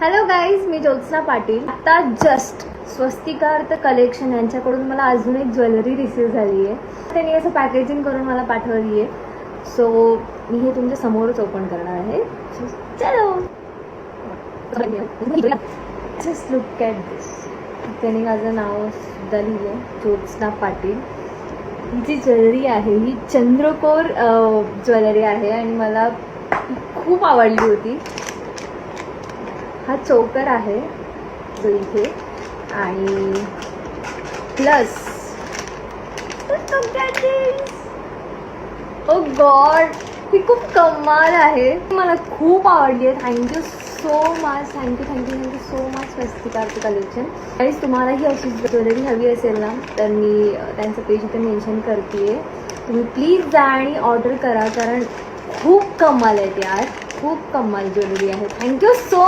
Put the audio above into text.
Hello guys, मी ज्योत्स्ना पाटील. आता just स्वस्तिकार्थ collection यांच्याकडून मला अजून एक ज्वेलरी रिसीव्ह झाली आहे. त्यांनी असं पॅकेजिंग करून मला पाठवली आहे. सो मी हे तुमच्या समोरच ओपन करणार आहे. चलो, जस्ट लुक ॲट दिस. त्यांनी माझं नाव सुद्धा लिहिलं, ज्योत्स्ना पाटील. ही जी ज्वेलरी आहे ही चंद्रकोर ज्वेलरी आहे आणि मला खूप आवडली होती. हा चोकर आहे जो इथे, आणि प्लस ओ गॉड, ही खूप कमाल आहे. मला खूप आवडली आहे. Thank you so much, thank you so much Swastikarth collection. आणि तुम्हाला ही अशी ज्वेलरी हवी असेल ना, तर मी त्यांचं पेज इथे मेन्शन करते. तुम्ही प्लीज जा आणि ऑर्डर करा, कारण खूप कमाल आहेत यार, खूप कमाल ज्वेलरी आहे. Thank you so